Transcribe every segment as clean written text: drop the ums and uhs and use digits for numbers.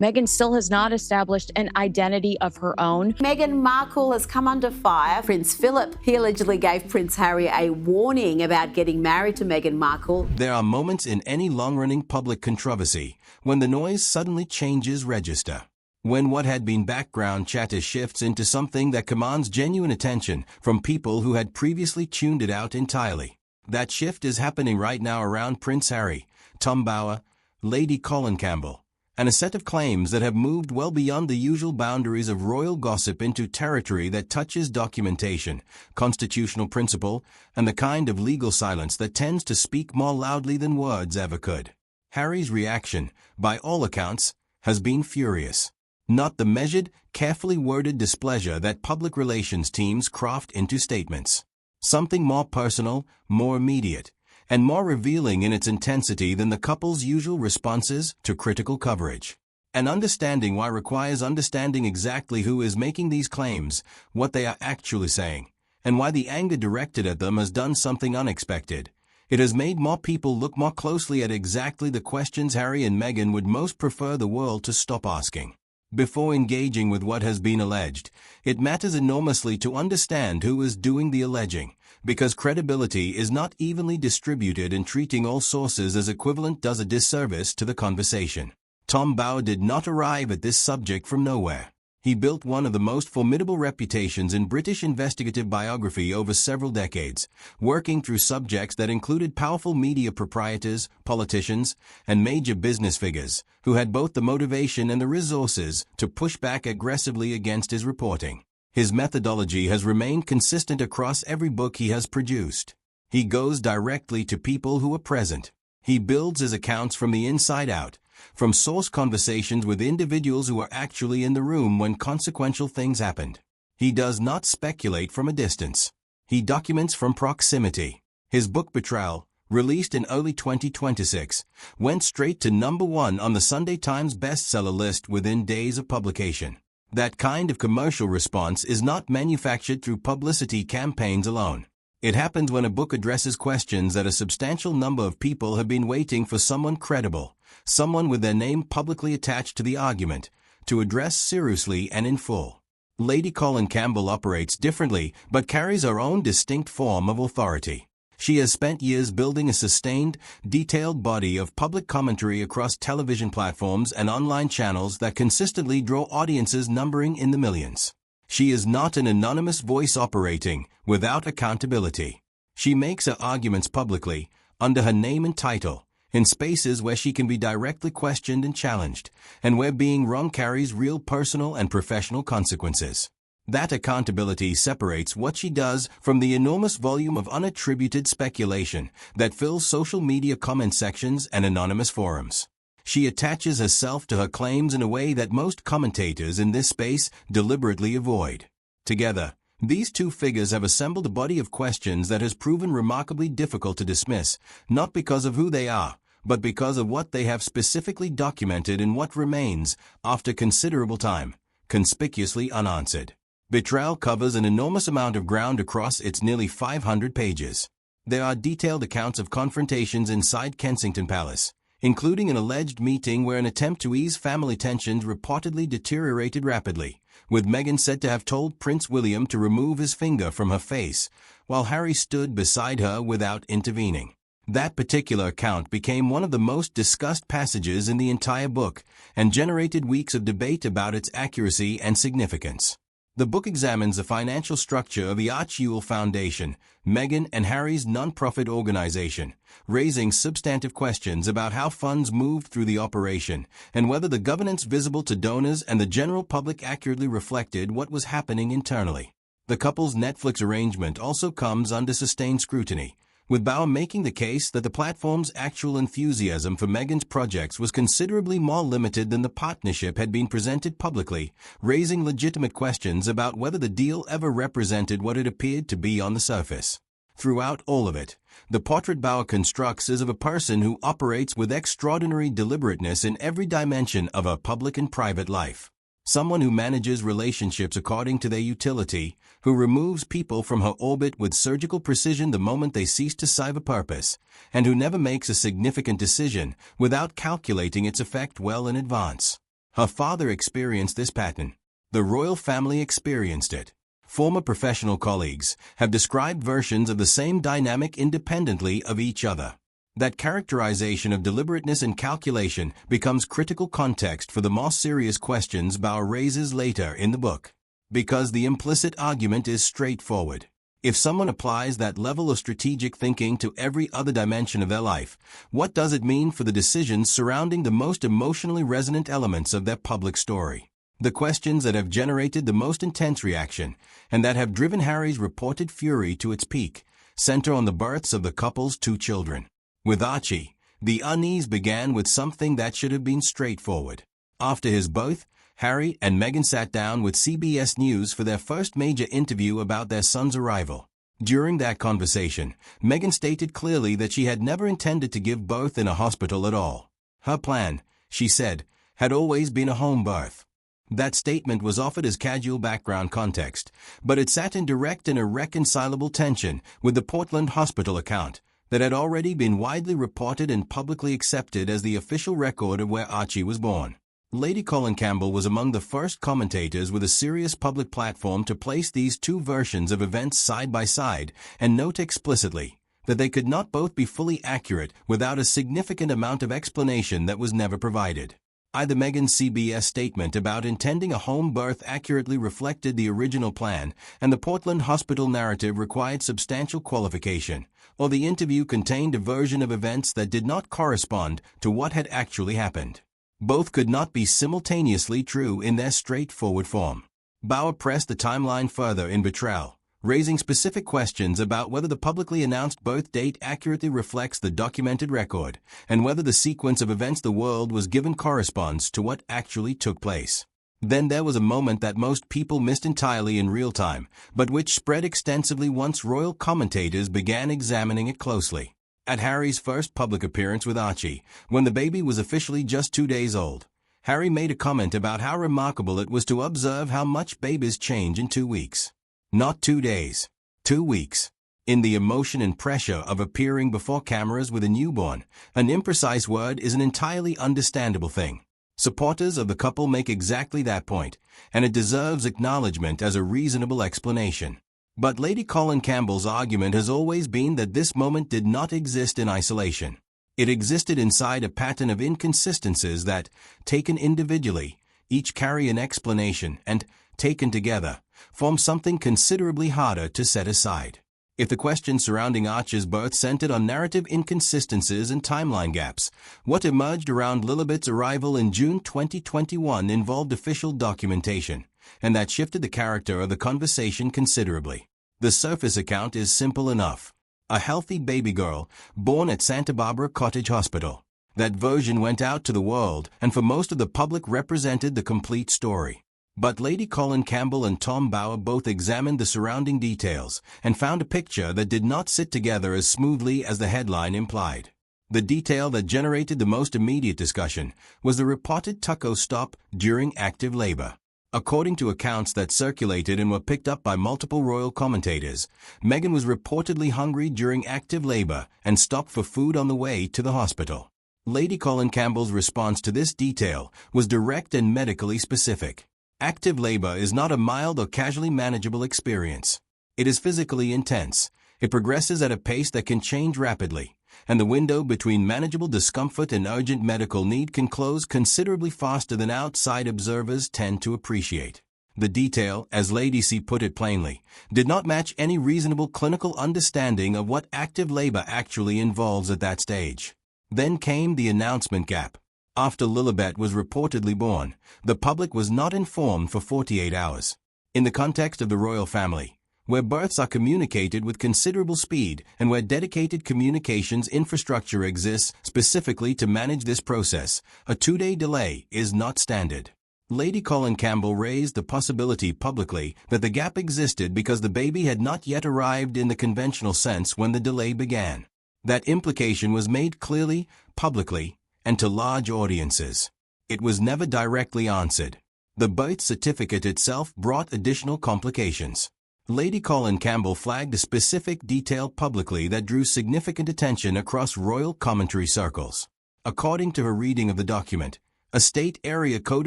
Meghan still has not established an identity of her own. Meghan Markle has come under fire. Prince Philip, he allegedly gave Prince Harry a warning about getting married to Meghan Markle. There are moments in any long-running public controversy when the noise suddenly changes register. When what had been background chatter shifts into something that commands genuine attention from people who had previously tuned it out entirely. That shift is happening right now around Prince Harry, Tom Bower, Lady Colin Campbell, and a set of claims that have moved well beyond the usual boundaries of royal gossip into territory that touches documentation, constitutional principle, and the kind of legal silence that tends to speak more loudly than words ever could. Harry's reaction, by all accounts, has been furious. Not the measured, carefully worded displeasure that public relations teams craft into statements. Something more personal, more immediate, and more revealing in its intensity than the couple's usual responses to critical coverage. And understanding why requires understanding exactly who is making these claims, what they are actually saying, and why the anger directed at them has done something unexpected. It has made more people look more closely at exactly the questions Harry and Meghan would most prefer the world to stop asking. Before engaging with what has been alleged, it matters enormously to understand who is doing the alleging, because credibility is not evenly distributed, and treating all sources as equivalent does a disservice to the conversation. Tom Bower did not arrive at this subject from nowhere. He built one of the most formidable reputations in British investigative biography over several decades, working through subjects that included powerful media proprietors, politicians, and major business figures, who had both the motivation and the resources to push back aggressively against his reporting. His methodology has remained consistent across every book he has produced. He goes directly to people who are present. He builds his accounts from the inside out, from source conversations with individuals who are actually in the room when consequential things happened. He does not speculate from a distance. He documents from proximity. His book Betrayal, released in early 2026, went straight to #1 on the Sunday Times bestseller list within days of publication. That kind of commercial response is not manufactured through publicity campaigns alone. It happens when a book addresses questions that a substantial number of people have been waiting for someone credible, someone with their name publicly attached to the argument, to address seriously and in full. Lady Colin Campbell operates differently, but carries her own distinct form of authority. She has spent years building a sustained, detailed body of public commentary across television platforms and online channels that consistently draw audiences numbering in the millions. She is not an anonymous voice operating without accountability. She makes her arguments publicly, under her name and title, in spaces where she can be directly questioned and challenged, and where being wrong carries real personal and professional consequences. That accountability separates what she does from the enormous volume of unattributed speculation that fills social media comment sections and anonymous forums. She attaches herself to her claims in a way that most commentators in this space deliberately avoid. Together, these two figures have assembled a body of questions that has proven remarkably difficult to dismiss, not because of who they are, but because of what they have specifically documented in what remains, after considerable time, conspicuously unanswered. Betrayal covers an enormous amount of ground across its nearly 500 pages. There are detailed accounts of confrontations inside Kensington Palace, including an alleged meeting where an attempt to ease family tensions reportedly deteriorated rapidly, with Meghan said to have told Prince William to remove his finger from her face, while Harry stood beside her without intervening. That particular account became one of the most discussed passages in the entire book, and generated weeks of debate about its accuracy and significance. The book examines the financial structure of the Arch-Ewell Foundation, Meghan and Harry's non-profit organization, raising substantive questions about how funds moved through the operation and whether the governance visible to donors and the general public accurately reflected what was happening internally. The couple's Netflix arrangement also comes under sustained scrutiny, with Bower making the case that the platform's actual enthusiasm for Meghan's projects was considerably more limited than the partnership had been presented publicly, raising legitimate questions about whether the deal ever represented what it appeared to be on the surface. Throughout all of it, the portrait Bower constructs is of a person who operates with extraordinary deliberateness in every dimension of her public and private life. Someone who manages relationships according to their utility, who removes people from her orbit with surgical precision the moment they cease to serve a purpose, and who never makes a significant decision without calculating its effect well in advance. Her father experienced this pattern. The royal family experienced it. Former professional colleagues have described versions of the same dynamic independently of each other. That characterization of deliberateness and calculation becomes critical context for the more serious questions Bauer raises later in the book. Because the implicit argument is straightforward. If someone applies that level of strategic thinking to every other dimension of their life, what does it mean for the decisions surrounding the most emotionally resonant elements of their public story? The questions that have generated the most intense reaction, and that have driven Harry's reported fury to its peak, center on the births of the couple's 2 children. With Archie, the unease began with something that should have been straightforward. After his birth, Harry and Meghan sat down with CBS News for their first major interview about their son's arrival. During that conversation, Meghan stated clearly that she had never intended to give birth in a hospital at all. Her plan, she said, had always been a home birth. That statement was offered as casual background context, but it sat in direct and irreconcilable tension with the Portland hospital account that had already been widely reported and publicly accepted as the official record of where Archie was born. Lady Colin Campbell was among the first commentators with a serious public platform to place these 2 versions of events side by side and note explicitly that they could not both be fully accurate without a significant amount of explanation that was never provided. Either Meghan's CBS statement about intending a home birth accurately reflected the original plan, and the Portland hospital narrative required substantial qualification, or the interview contained a version of events that did not correspond to what had actually happened. Both could not be simultaneously true in their straightforward form. Bauer pressed the timeline further in vitriol, raising specific questions about whether the publicly announced birth date accurately reflects the documented record, and whether the sequence of events the world was given corresponds to what actually took place. Then there was a moment that most people missed entirely in real time, but which spread extensively once royal commentators began examining it closely. At Harry's first public appearance with Archie, when the baby was officially just 2 days old, Harry made a comment about how remarkable it was to observe how much babies change in 2 weeks. Not 2 days. 2 weeks. In the emotion and pressure of appearing before cameras with a newborn, an imprecise word is an entirely understandable thing. Supporters of the couple make exactly that point, and it deserves acknowledgement as a reasonable explanation. But Lady Colin Campbell's argument has always been that this moment did not exist in isolation. It existed inside a pattern of inconsistencies that, taken individually, each carry an explanation and, taken together, form something considerably harder to set aside. If the question surrounding Archie's birth centered on narrative inconsistencies and timeline gaps, what emerged around Lilibet's arrival in June 2021 involved official documentation, and that shifted the character of the conversation considerably. The surface account is simple enough. A healthy baby girl, born at Santa Barbara Cottage Hospital. That version went out to the world, and for most of the public represented the complete story. But Lady Colin Campbell and Tom Bauer both examined the surrounding details and found a picture that did not sit together as smoothly as the headline implied. The detail that generated the most immediate discussion was the reported Tucko stop during active labor. According to accounts that circulated and were picked up by multiple royal commentators, Meghan was reportedly hungry during active labor and stopped for food on the way to the hospital. Lady Colin Campbell's response to this detail was direct and medically specific. Active labor is not a mild or casually manageable experience. It is physically intense. It progresses at a pace that can change rapidly, and the window between manageable discomfort and urgent medical need can close considerably faster than outside observers tend to appreciate. The detail, as Lady C put it plainly, did not match any reasonable clinical understanding of what active labor actually involves at that stage. Then came the announcement gap. After Lilibet was reportedly born, the public was not informed for 48 hours. In the context of the royal family, where births are communicated with considerable speed and where dedicated communications infrastructure exists specifically to manage this process, a 2-day delay is not standard. Lady Colin Campbell raised the possibility publicly that the gap existed because the baby had not yet arrived in the conventional sense when the delay began. That implication was made clearly, publicly, and to large audiences. It was never directly answered. The birth certificate itself brought additional complications. Lady Colin Campbell flagged a specific detail publicly that drew significant attention across royal commentary circles. According to her reading of the document, A state area code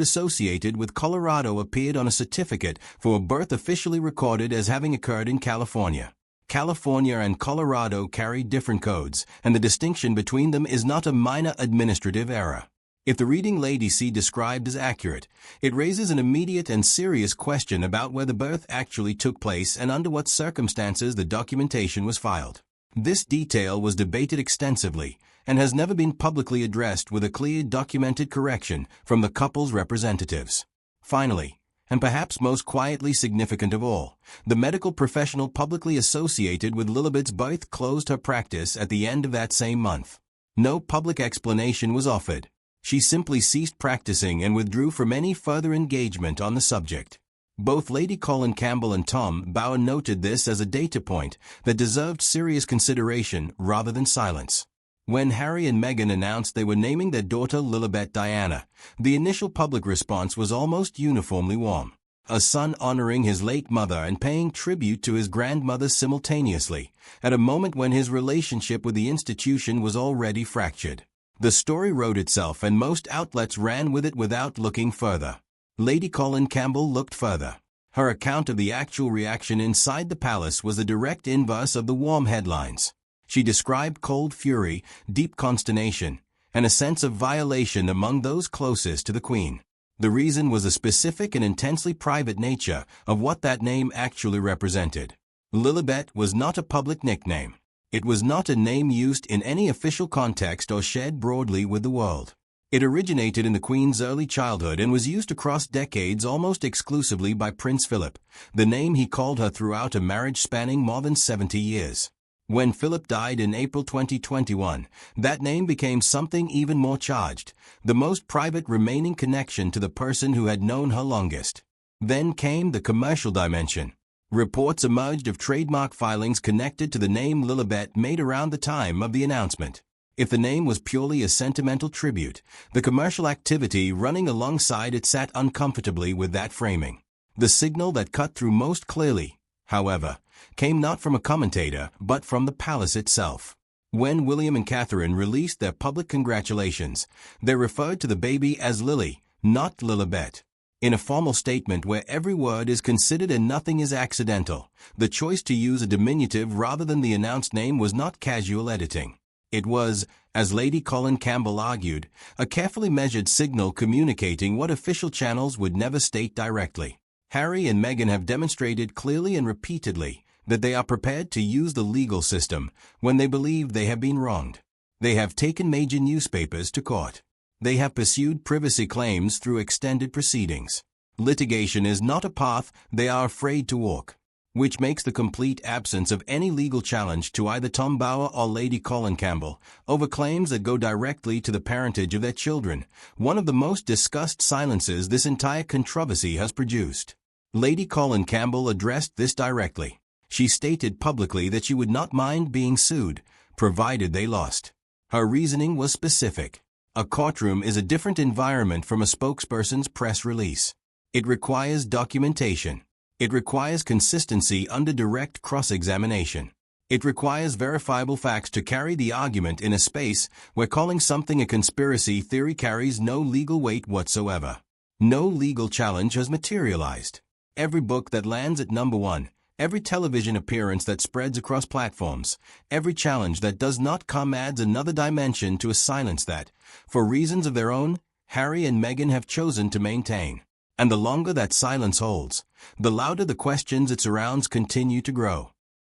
associated with Colorado appeared on a certificate for a birth officially recorded as having occurred in California. California and Colorado carry different codes, and the distinction between them is not a minor administrative error. If the reading Lady C described is accurate, it raises an immediate and serious question about where the birth actually took place and under what circumstances the documentation was filed. This detail was debated extensively and has never been publicly addressed with a clear documented correction from the couple's representatives. Finally, and perhaps most quietly significant of all, the medical professional publicly associated with Lilibet's birth closed her practice at the end of that same month. No public explanation was offered. She simply ceased practicing and withdrew from any further engagement on the subject. Both Lady Colin Campbell and Tom Bauer noted this as a data point that deserved serious consideration rather than silence. When Harry and Meghan announced they were naming their daughter Lilibet Diana, the initial public response was almost uniformly warm. A son honoring his late mother and paying tribute to his grandmother simultaneously, at a moment when his relationship with the institution was already fractured. The story wrote itself and most outlets ran with it without looking further. Lady Colin Campbell looked further. Her account of the actual reaction inside the palace was the direct inverse of the warm headlines. She described cold fury, deep consternation, and a sense of violation among those closest to the Queen. The reason was a specific and intensely private nature of what that name actually represented. Lilibet was not a public nickname. It was not a name used in any official context or shared broadly with the world. It originated in the Queen's early childhood and was used across decades almost exclusively by Prince Philip, the name he called her throughout a marriage spanning more than 70 years. When Philip died in April 2021, that name became something even more charged, the most private remaining connection to the person who had known her longest. Then came the commercial dimension. Reports emerged of trademark filings connected to the name Lilibet made around the time of the announcement. If the name was purely a sentimental tribute, the commercial activity running alongside it sat uncomfortably with that framing. The signal that cut through most clearly, however, came not from a commentator, but from the palace itself. When William and Catherine released their public congratulations, they referred to the baby as Lily, not Lilibet. In a formal statement where every word is considered and nothing is accidental, the choice to use a diminutive rather than the announced name was not casual editing. It was, as Lady Colin Campbell argued, a carefully measured signal communicating what official channels would never state directly. Harry and Meghan have demonstrated clearly and repeatedly that they are prepared to use the legal system when they believe they have been wronged. They have taken major newspapers to court. They have pursued privacy claims through extended proceedings. Litigation is not a path they are afraid to walk, which makes the complete absence of any legal challenge to either Tom Bauer or Lady Colin Campbell over claims that go directly to the parentage of their children one of the most discussed silences this entire controversy has produced. Lady Colin Campbell addressed this directly. She stated publicly that she would not mind being sued, provided they lost. Her reasoning was specific. A courtroom is a different environment from a spokesperson's press release. It requires documentation. It requires consistency under direct cross-examination. It requires verifiable facts to carry the argument in a space where calling something a conspiracy theory carries no legal weight whatsoever. No legal challenge has materialized. Every book that lands at number one, every television appearance that spreads across platforms, every challenge that does not come adds another dimension to a silence that, for reasons of their own, Harry and Meghan have chosen to maintain. And the longer that silence holds, the louder the questions it surrounds continue to grow.